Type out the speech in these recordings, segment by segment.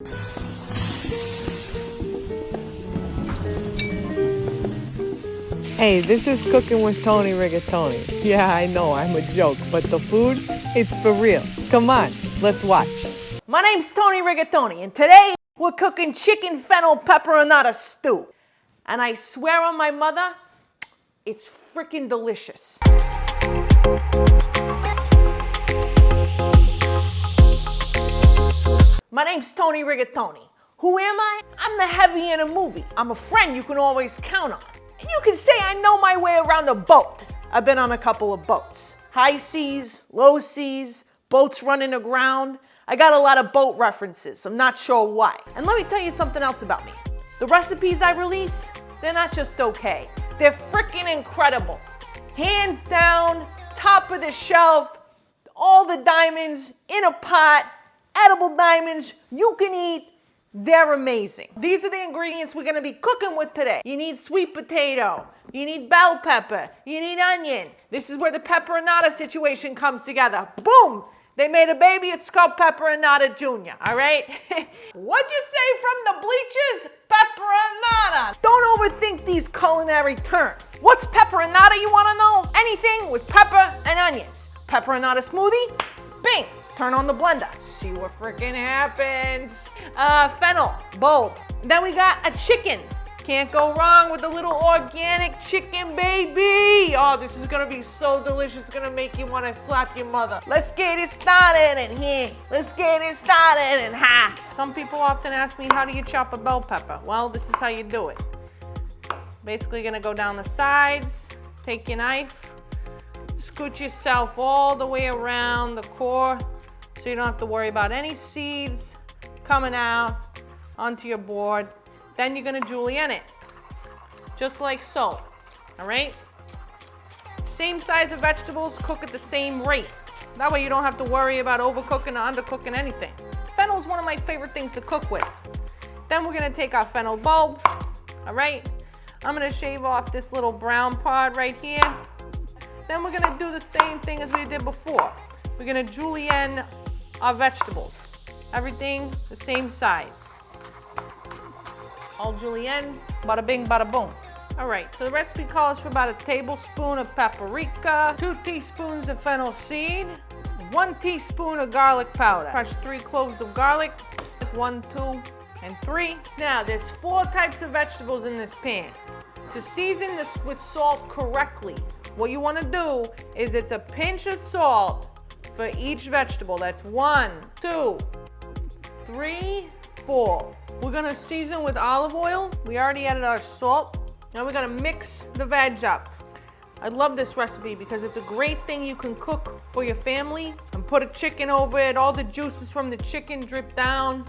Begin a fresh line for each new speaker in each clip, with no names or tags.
Hey, this is Cooking with Tony Rigatoni. Yeah, I know, I'm a joke, but the food, it's for real. Come on, let's watch.
My name's Tony Rigatoni, and today we're cooking chicken fennel pepperonata stew. And I swear on my mother, it's freaking delicious. My name's Tony Rigatoni. Who am I? I'm the heavy in a movie. I'm a friend you can always count on. And you can say I know my way around a boat. I've been on a couple of boats. High seas, low seas, boats running aground. I got a lot of boat references. I'm not sure why. And let me tell you something else about me. The recipes I release, they're not just okay. They're freaking incredible. Hands down, top of the shelf, all the diamonds in a pot, edible diamonds you can eat. They're amazing. These are the ingredients we're gonna be cooking with today. You need sweet potato, you need bell pepper, you need onion. This is where the pepperonata situation comes together. Boom! They made a baby, it's called Pepperonata Jr., all right? What'd you say from the bleachers? Pepperonata. Don't overthink these culinary terms. What's pepperonata, you wanna know? Anything with pepper and onions. Pepperonata smoothie? Bing! Turn on the blender. See what freaking happens. Fennel, bowl. Then we got a chicken. Can't go wrong with a little organic chicken, baby. Oh, this is gonna be so delicious. It's gonna make you wanna slap your mother. Let's get it started in here. Let's get it started in ha. Some people often ask me, how do you chop a bell pepper? Well, this is how you do it. Basically gonna go down the sides, take your knife, scoot yourself all the way around the core so you don't have to worry about any seeds coming out onto your board. Then you're gonna julienne it, just like so, all right? Same size of vegetables, cook at the same rate. That way you don't have to worry about overcooking or undercooking anything. Fennel is one of my favorite things to cook with. Then we're gonna take our fennel bulb, all right? I'm gonna shave off this little brown part right here. Then we're gonna do the same thing as we did before. We're gonna julienne our vegetables. Everything the same size. All julienne, bada bing, bada boom. All right, so the recipe calls for about a tablespoon of paprika, 2 teaspoons of fennel seed, 1 teaspoon of garlic powder. Crush 3 cloves of garlic, 1, 2, and 3. Now, there's 4 types of vegetables in this pan. To season this with salt correctly, what you wanna do is it's a pinch of salt for each vegetable. That's 1, 2, 3, 4. We're gonna season with olive oil. We already added our salt. Now we're gonna mix the veg up. I love this recipe because it's a great thing you can cook for your family and put a chicken over it. All the juices from the chicken drip down.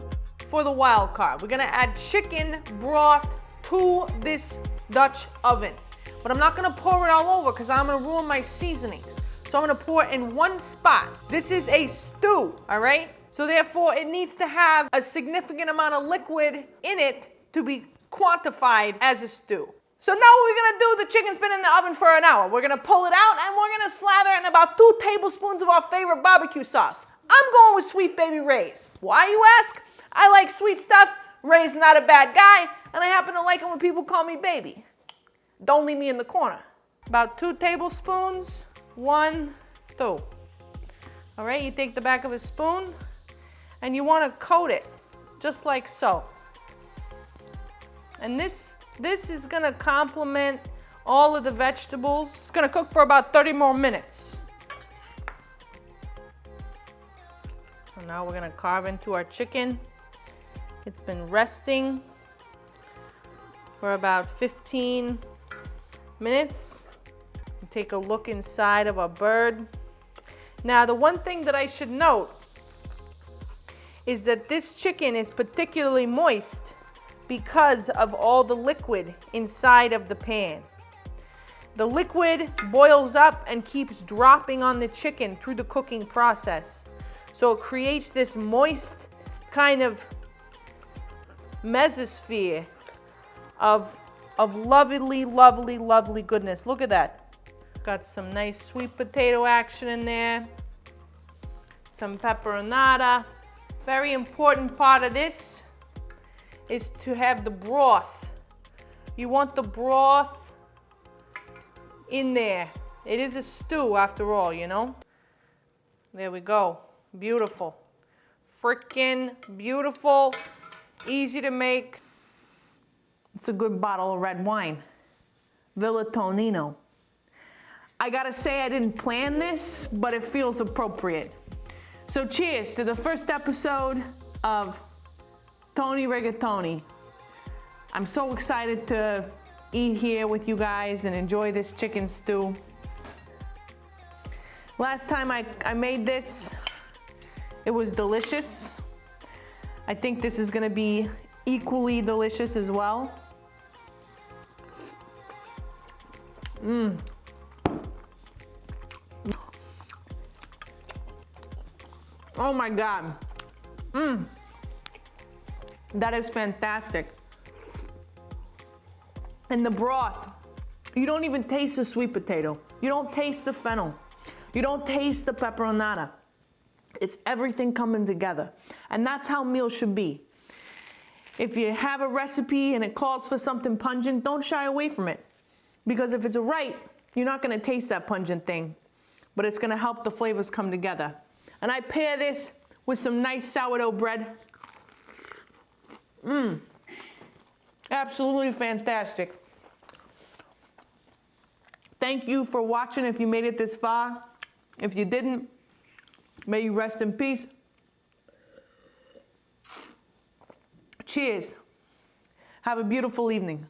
For the wild card, we're gonna add chicken broth to this Dutch oven. But I'm not gonna pour it all over because I'm gonna ruin my seasonings. So I'm gonna pour it in one spot. This is a stew, all right? So therefore, it needs to have a significant amount of liquid in it to be quantified as a stew. So now what we're gonna do, the chicken's been in the oven for an hour. We're gonna pull it out and we're gonna slather it in about 2 tablespoons of our favorite barbecue sauce. I'm going with Sweet Baby Ray's. Why, you ask? I like sweet stuff. Ray's not a bad guy, and I happen to like it when people call me baby. Don't leave me in the corner. About 2 tablespoons, 1, 2. All right, you take the back of a spoon, and you want to coat it just like so. And this is gonna complement all of the vegetables. It's gonna cook for about 30 more minutes. So now we're gonna carve into our chicken. It's been resting for about 15 minutes. Take a look inside of our bird. Now, the one thing that I should note is that this chicken is particularly moist because of all the liquid inside of the pan. The liquid boils up and keeps dropping on the chicken through the cooking process. So it creates this moist kind of mesosphere of lovely, lovely, lovely goodness. Look at that. Got some nice sweet potato action in there. Some pepperonata. Very important part of this is to have the broth. You want the broth in there. It is a stew after all, you know? There we go. Beautiful. Freaking beautiful. Easy to make. It's a good bottle of red wine. Villa Tonino. I gotta say I didn't plan this, but it feels appropriate. So cheers to the first episode of Tony Rigatoni. I'm so excited to eat here with you guys and enjoy this chicken stew. Last time I made this, it was delicious. I think this is gonna be equally delicious as well. Oh my God. That is fantastic. And the broth, you don't even taste the sweet potato. You don't taste the fennel. You don't taste the pepperonata. It's everything coming together. And that's how meals should be. If you have a recipe and it calls for something pungent, don't shy away from it. Because if it's right, you're not gonna taste that pungent thing, but it's gonna help the flavors come together. And I pair this with some nice sourdough bread. Absolutely fantastic. Thank you for watching if you made it this far. If you didn't, may you rest in peace. Cheers. Have a beautiful evening.